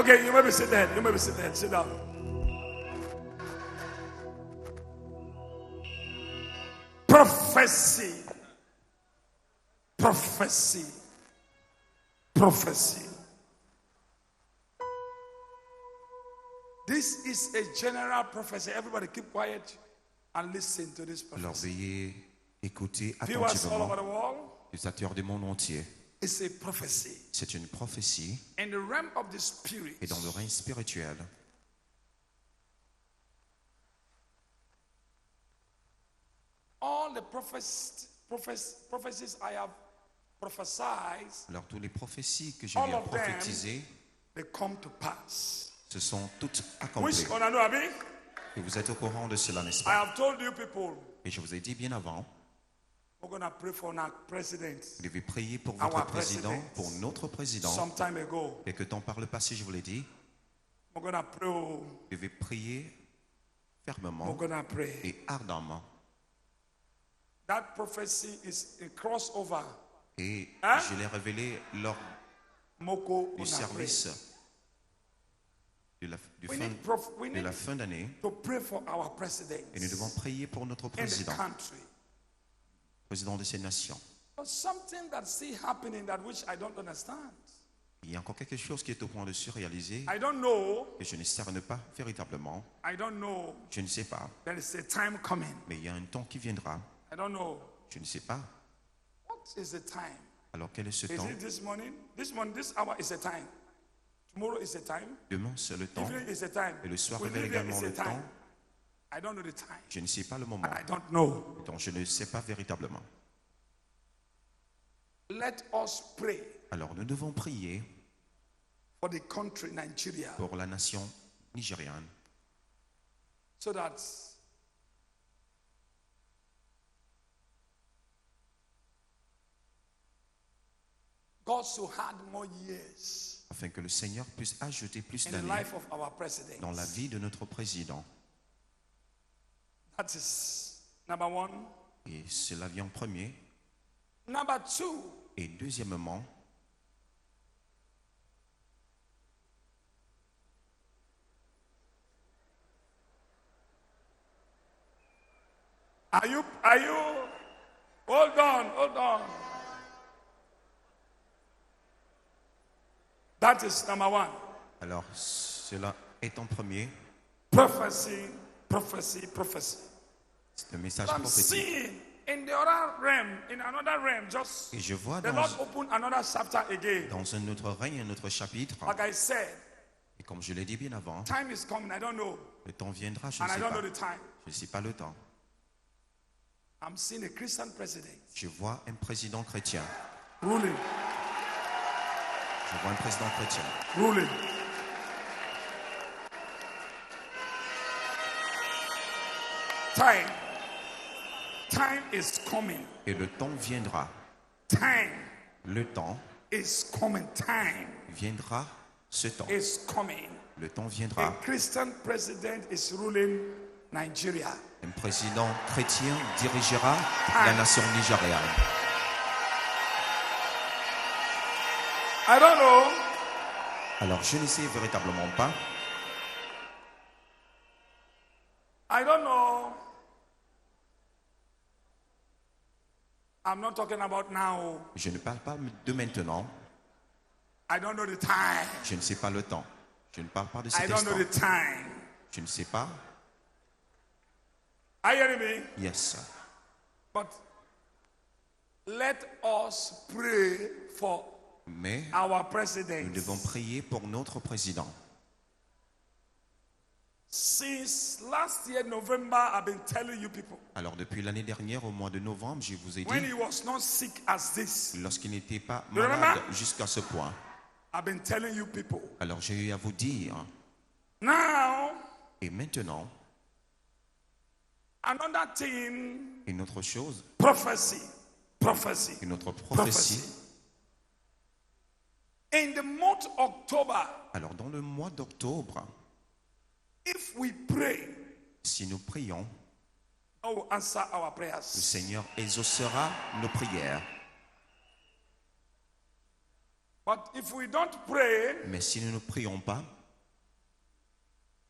Okay, you may be seated. You may be seated. Sit down. Prophecy. Prophecy. Prophecy. This is a general prophecy. Everybody keep quiet and listen to this Alors prophecy. veuillez écouter Viewers all attentivement over the world, les acteurs du monde entier. it's a prophecy. C'est une prophétie In the realm of the spirit, et dans le règne spirituel, all the prophecies I have prophesied, alors toutes les prophéties que je all viens of them, prophétiser, they come to pass. se sont toutes Which accomplies. on I know, Abi? Et vous êtes au courant de cela, n'est-ce I pas? have told you people, Et je vous ai dit bien avant, we're going to pray for our president vous devez prier pour votre Our président, president. pour notre président. some time ago. Quelque temps par le passé, je vous l'ai dit, We're going to pray. vous devez prier fermement We're going to pray. et ardemment. That prophecy is a crossover. Et Hein? je l'ai révélé lors Moko du on a service de la fin d'année. to pray for our president Et nous devons prier pour notre in the président, country. président de ces nations. There's something that's still happening that which I don't understand. Il y a encore quelque chose qui est au point de se réaliser I don't know. et je ne discerne pas véritablement. I don't know. Je ne sais pas, There is a time coming. mais il y a un temps qui viendra. I don't know. Je ne sais pas. What is the time? Alors quel est ce Is temps? it this morning? This morning, this hour is a time. Tomorrow is a time. Demain, c'est le temps. Evening is a time. Et le soir Within révèle the day également is a le time. temps. I don't know the time. Je ne sais pas le moment. I don't know. Donc je ne sais pas véritablement. Let us pray Alors nous devons prier for the country Nigeria pour la nation nigériane so that God should add more years afin que le Seigneur puisse ajouter plus in the d'années life of our president. dans la vie de notre président. That is number one. Et cela vient en premier. Number two, Et deuxièmement, are you, hold on. That is number one. alors cela est en premier. Prophecy, prophecy, prophecy. C'est un message I'm prophétique. seeing in the other realm, in another realm, just Et je vois the Lord open another chapter again. dans un autre règne, un autre chapitre. Like I said, Et comme je l'ai dit bien avant, time is coming. I don't know. le temps viendra, je ne And I sais don't pas. know the time. Je ne sais pas le temps. I'm seeing a Christian president Je vois un président chrétien. ruling. Je vois un président chrétien. Ruling. Time is coming. Et le temps viendra. Time Le temps is coming. Time viendra. Ce temps. is coming. Le temps A viendra. Christian president is ruling Nigeria. Un président chrétien dirigera la nation nigériane. I don't know. Alors je ne sais véritablement pas. I don't know. I'm not talking about now. Je ne parle pas de maintenant. I don't know the time. Je ne sais pas le temps. Je ne parle pas de I cet don't know instant. the time. Je ne sais pas. Are you hearing me? Yes. But let us pray for Mais our nous president. devons prier pour notre président. Since last year, November, I've been telling you people, Alors depuis l'année dernière, au mois de novembre, je vous ai when dit, he was not sick as this, lorsqu'il n'était pas You remember? malade jusqu'à ce point, I've been telling you people. alors j'ai eu à vous dire, Now, et maintenant, another thing, une autre chose, prophecy. Prophecy. une autre prophétie. In the month October, Alors dans le mois d'octobre, if we pray, si nous prions, God will answer our le prayers. Seigneur exaucera nos prières. But if we don't pray, Mais si nous ne prions pas,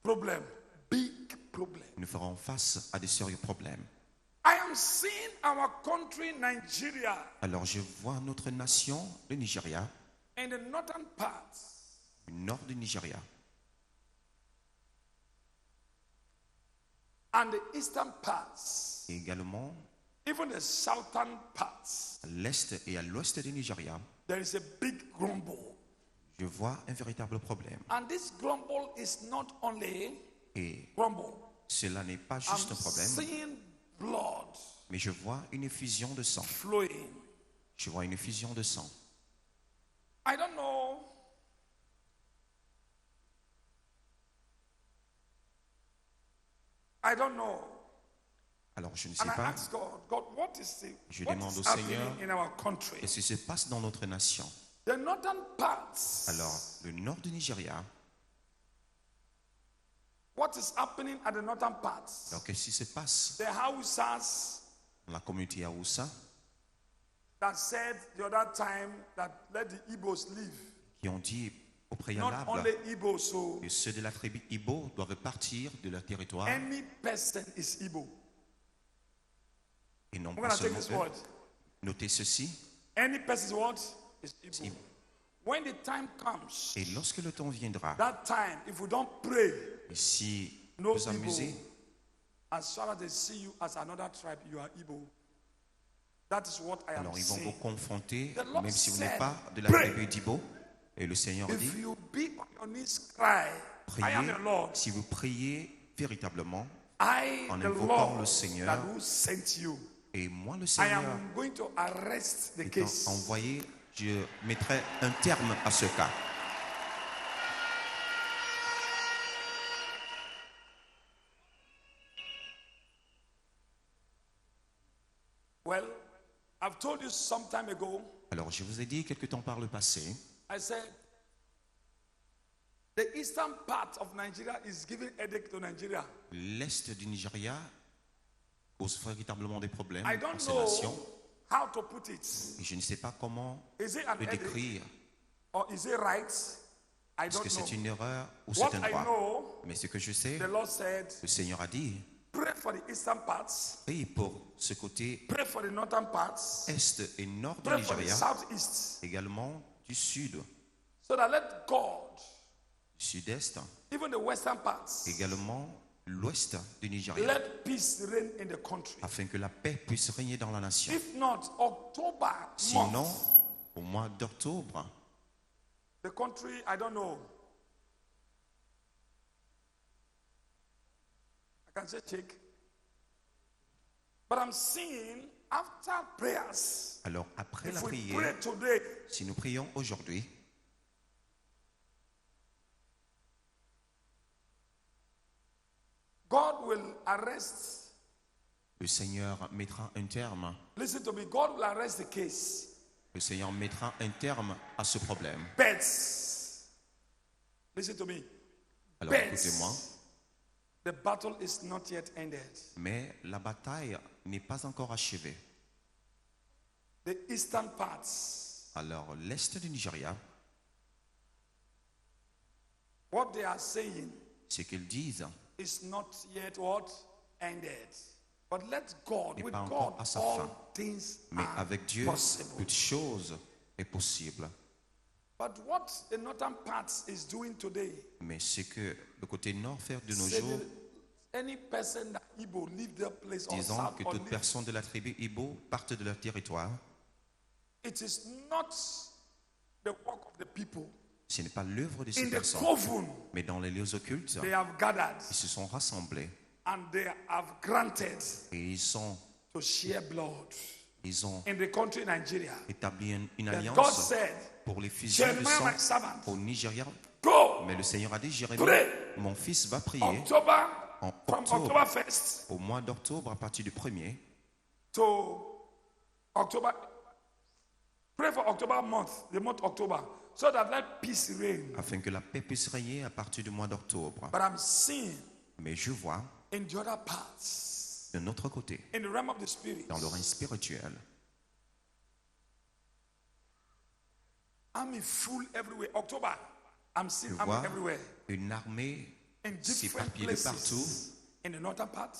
problem, big problem. Nous ferons face à des sérieux problèmes. I am seeing our country, Nigeria, Alors je vois notre nation, le Nigeria, in the northern part, le nord du Nigeria, and the eastern parts, et également even the southern parts. à l'est et à l'ouest du Nigeria. There is a big grumble. Je vois un véritable problème. And this grumble is not only Et grumble. cela n'est pas I'm juste un problème, seeing blood mais je vois une effusion de sang. flowing. Je vois une effusion de sang. I don't know. I don't know. Alors je ne sais And I pas, ask God, God, what is Je what demande is au happening Seigneur, in our country? qu'est-ce qui se passe dans notre nation. The northern parts. Alors, le nord du Nigeria, What is happening at the northern parts? alors qu'est-ce qui se passe The Hausas dans la communauté Haoussa, that said the other time that let the Igbos leave. qui ont dit au Not préalable only Igbos, so que ceux de la tribu Ibo doivent partir de leur territoire any person is Igbo. et non I'm pas going to take seulement this eux. word. Notez ceci, Any person is what? Is Igbo. Igbo. When the time comes, et lorsque le temps viendra, that time, if we don't pray, et si no vous amusez, Igbo, as far as they see you as another tribe, you are Igbo. That is what I am alors ils vont vous saying. confronter, The Lord même si vous said, n'êtes pas de la pray. tribu d'Ibo. Et le Seigneur If dit, you be on your knees, cry, I am priez, the Lord. si vous priez véritablement, I, en the invoquant Lord, le Seigneur, that who sent you. et moi le I Seigneur, am going to arrest the étant case. envoyé, je mettrai un terme à ce cas. Well, I've told you some time ago, Alors, je vous ai dit quelque temps par le passé, I said, the eastern part of Nigeria is giving headache to Nigeria. l'Est du Nigeria pose véritablement des problèmes I à don't ces know nations. how to put it. Et je ne sais pas comment Is it an le headache décrire. or is it right? I Est-ce don't que c'est know. une erreur ou c'est What un I droit? know, Mais ce que je sais, the Lord said, le Seigneur a dit, pray for the eastern parts, prie pour ce côté pray for the northern parts, Est et Nord du pray for the Nigeria, southeast, également du Sud, so that let God, du Sud-Est, even the western parts, également l'Ouest du Nigeria, let peace reign in the country. afin que la paix puisse régner dans la nation. If not, October Sinon, month, au mois d'octobre, the country, I don't know. I can say check. But I'm seeing after prayers, alors après la if we prière, pray today, si nous prions aujourd'hui, God will arrest, le Seigneur mettra un terme. listen to me, God will arrest the case. Le Seigneur mettra un terme à ce problème. Bets. Listen to me. Alors écoutez-moi, The battle is not yet ended. mais la bataille n'est pas encore achevée. The eastern parts, Alors l'Est du Nigeria, what they are saying ce qu'ils disent is not yet what? Ended. But let God, n'est with pas encore God, à sa all fin. things Mais are avec Dieu, possible. toute chose est possible. But what the northern parts is doing today, Mais ce que le côté nord fait de nos say jours, that any person that Igbo leave their place or disant south que or toute leave, personne de la tribu Ibo parte de leur territoire, it is not the work of the people. ce n'est pas l'œuvre de ces In the personnes, coven, mais dans les lieux occultes, they have gathered ils se sont rassemblés and they have granted et to share blood ils ont in the country Nigeria. établi une Then God alliance said, pour les fusions de Jeremiah, my sang servant, au Nigeria. go Mais le Seigneur a dit, Jérémie, pray. mon fils va prier October, en from octobre, October 1st au mois d'octobre, à partir du 1er, to October. Pray for October month, the month October, so that let peace reign. afin que la paix puisse régner à partir du mois d'octobre. But I'm seeing Mais je vois, in the other parts, de notre côté, in the realm of the spirit, dans le règne spirituel, army full everywhere. October, I'm je seeing army vois everywhere. une armée in C'est different éparpillé de partout, places in the northern part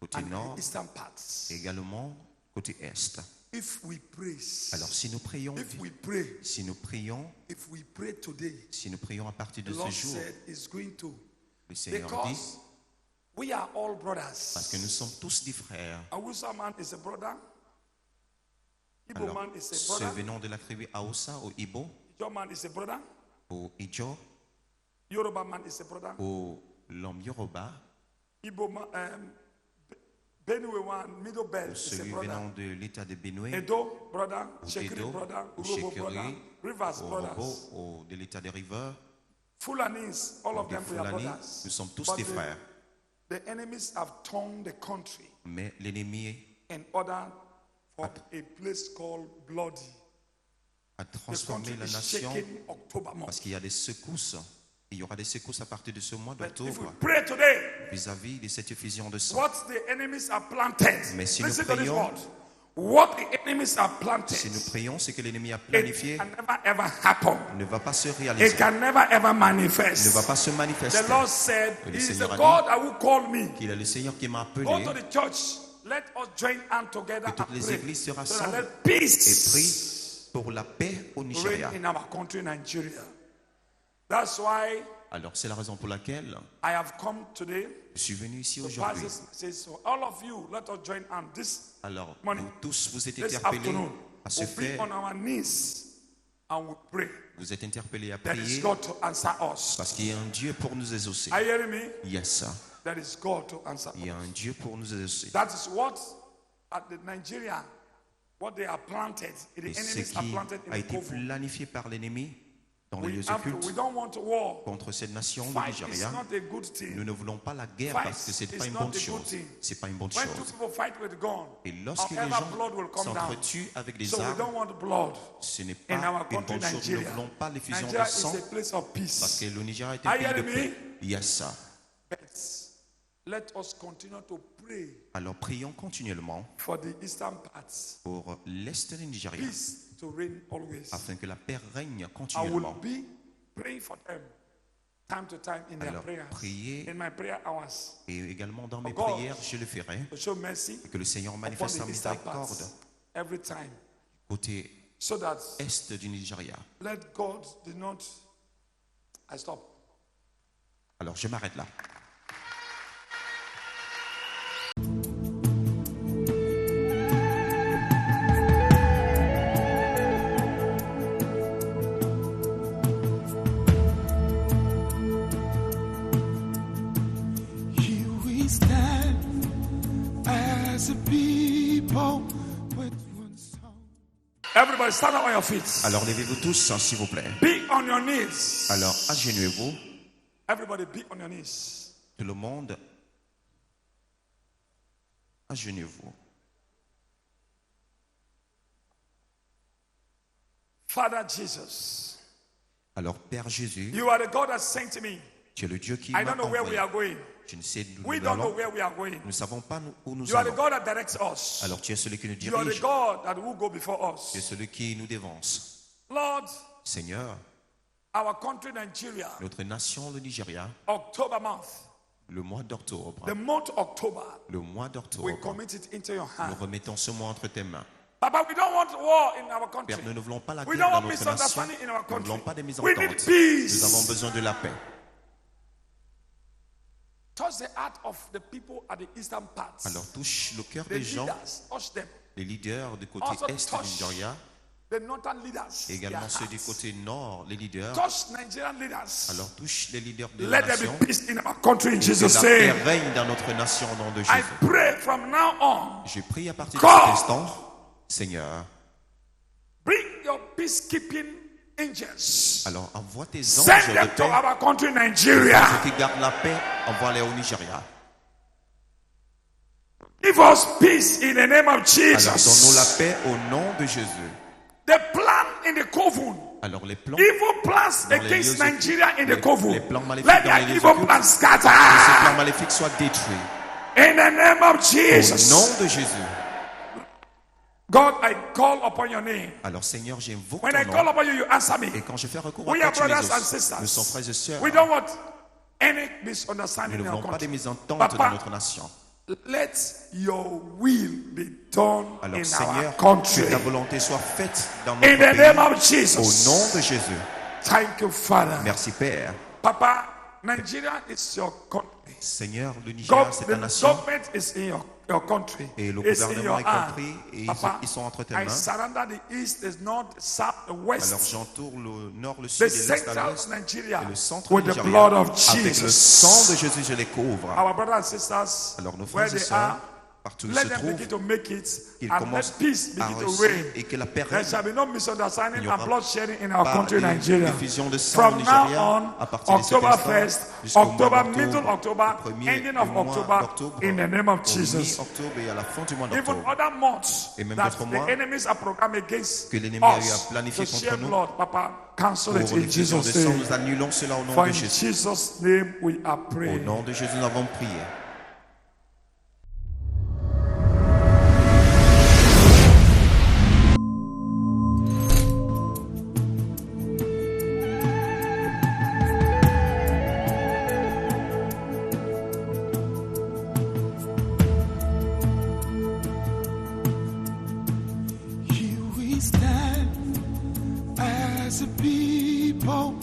côté and nord the eastern parts. et également côté est. If we praise, Alors si nous prions, if we pray, si nous prions, if we pray today, si nous prions à partir the de ce Lord jour, said is going to, le Seigneur dit, because we are all parce que nous brothers. sommes tous des frères. Awusa man is a brother. Igbo Alors, man is a ceux brother. venant de la tribu Hausa ou Ibo, Ijo man is a brother. ou Ijo, Yoruba man is a brother. ou l'homme Yoruba, Igbo man, Benue one, Middle ou Belt is a celui brother. venant de l'état de Benue, Edo brother, ou Shekiri Edo, brother, ou Urobo brother, Shekeri, Rivers ou brothers, Robo, ou de l'état de River, Fulanis, all of des them we are Fulani, brothers. nous sommes tous But des frères. the enemies have torn the country Mais l'ennemi in order for a place called Bloody. a The transformé country la is nation shaking October month. parce qu'il y a des secousses. Il y aura des secousses à partir de ce mois But if we d'octobre pray today, vis-à-vis de cette effusion de sang. what the enemies are planted, Mais si nous listen to this prions- word. What the enemies are planted, Si nous prions, ce que l'ennemi a it planifié can never ever happen. ne va pas se It réaliser, can never ever ne manifest. va pas se The manifester. Lord said, Le He is the Seigneur a God that will call me. Qu'il est le Seigneur qui m'a appelé Go to the church. Let us join hands together Que toutes and les pray. églises se So that rassemblent let et peace prient pour la paix au Nigeria. reign in our country, Nigeria. That's why Alors c'est la raison pour laquelle I have come today je suis venu ici to pass aujourd'hui. this message. So all of you, let us join hands. This Alors morning, vous tous, vous êtes this interpellés afternoon, à ce we'll be fait, on our knees and we pray. vous êtes interpellés à There is prier God to answer us. parce qu'il y a un Dieu pour nous exaucer. Are you hearing me? Yes, There is God to answer il y a us. un Dieu pour nous exaucer. That is what at the Nigeria, what they are planted, the Et ce enemies are qui planted in a the été Kovu. planifié par l'ennemi dans les We lieux we occultes don't want war. contre cette nation, le Fight is Nigeria, not a good thing. nous ne voulons pas la guerre Fight parce que c'est is pas une not bonne a good chose. thing. C'est pas une bonne When two chose. people fight with gun, Et lorsque les however gens blood will come down. s'entretuent avec des So we armes, don't want blood ce n'est in pas our une country, bonne chose. Nous ne Nigeria. voulons pas l'effusion Nigeria de is sang a place of parce peace. que le Nigeria est Are un you pays de hearing paix. me? Yes. But let us continue to pray Alors prions continuellement for the eastern parts. pour l'Est du Nigeria Peace to reign always. afin que la paix règne I will continuellement. be praying for them time to time in their Alors prayers, priez in my prayer hours, et également dans mes Oh God. prières, je le ferai. to show mercy Et que le Seigneur upon manifeste sa the eastern miséricorde parts every time, côté so that Est du Nigeria. let God do not. I stop. Alors je m'arrête là. Here we stand as a people with one song. Everybody stand up on your feet. Alors levez-vous tous, hein, s'il vous plaît. Be on your knees. Alors agenouillez-vous, Everybody be on your knees. tout le monde. Agenouillez-vous. Father Jesus, Alors Père Jésus, you are the God that sent me. tu es le Dieu qui I m'a don't know where we envoyé. are going. Je ne sais d'où We nous don't know allons. where we are going. Nous ne savons pas où nous You are the allons. God that directs us. Alors tu es celui qui nous You are the dirige. God that will go before Tu es us. celui qui nous dévance. Lord, Seigneur, our country Nigeria, notre nation, le Nigeria, October month, le mois d'octobre, the month October, le mois we d'octobre, commit it into your nous hand. remettons ce mois entre tes mains. Papa, we don't want war in our country. Père, nous ne voulons pas la We guerre don't dans want notre nation. misunderstanding in our Nous ne voulons country. pas des We mésententes. need peace. Nous avons besoin de la paix. Touch the heart of the people at the eastern parts. Alors touche le cœur The des gens, leaders, touch them. les leaders du côté Also est touch du Nigeria, the northern leaders. et également their ceux du hearts. côté nord, les leaders. Touch Nigerian leaders. Alors touche les leaders de la Let there nation. be peace in our country in Que Jesus' la paix name. règne dans notre nation au nom de I Jésus. pray from now on, Je prie à partir de God. cet instant, Seigneur, bring your peacekeeping angels. alors envoie tes Send anges de them to paix, our country, Nigeria. ceux qui gardent la paix, envoie-les au Nigeria. Give us peace in the name of Alors donne-nous la Jesus. paix au nom de Jésus. The plan in the Kovu, Alors les plans, evil plans Dans les against lieux Nigeria in the les- Kovu, les plans maléfiques let dans their les lieux evil occultes, plans que ces scatter. plans maléfiques soient détruits. In the name of Au Jesus. nom de Jésus. God, I call upon your name. Alors Seigneur, j'invoque When I ton call nom. upon you, you answer me. Et quand je fais recours We à are toi, tu brothers and m'exauces. sisters. Nous sommes frères et sœurs. We don't want any Nous misunderstanding ne in our voulons pas des country. mésententes Papa, dans notre nation. let your will be done Alors in Seigneur, our country. que ta volonté soit faite dans In notre the name pays. of Jesus. Au nom de Jésus. Thank you, Father. Merci Père. Papa, Nigeria is your country. Seigneur, le Nigeria, c'est ta The nation. government is in your country. Et le It's in gouvernement your est hand. compris et Papa, ils sont entre tes I mains. surrender the east, the north, the south, the Alors west, j'entoure le nord, le the sud et l'est à central l'ouest. Nigeria Et le centre with du the Nigeria. blood of Avec le Jesus. sang de Jésus, je les couvre. Our brothers and sisters, Alors nos where frères et they sœurs, are, partout où ils let se them begin trouvent, to make it qu'ils and let commencent peace à begin to réussir reign. et que la paix There règne. shall be no Il misunderstanding n'y and aura bloodshedding in our pas country, de Nigeria. diffusion de sang au From Nigeria now à on, partir de cet October instant 1st, jusqu'au mois October, d'octobre, middle October, le premier ending of du mois October, d'octobre, in the name of au Jesus. mi-octobre et à la fin du mois Even d'octobre. other months Et même that d'autres the mois enemies are programmed against que l'ennemi a eu à us planifier to contre share nous. blood, Papa, cancel Pour it in l'effusion de Jesus' sang, name. nous annulons cela au nom For de in Jésus. Jesus' name we are Au praying. nom de Jésus, nous avons prié. Here we stand as a people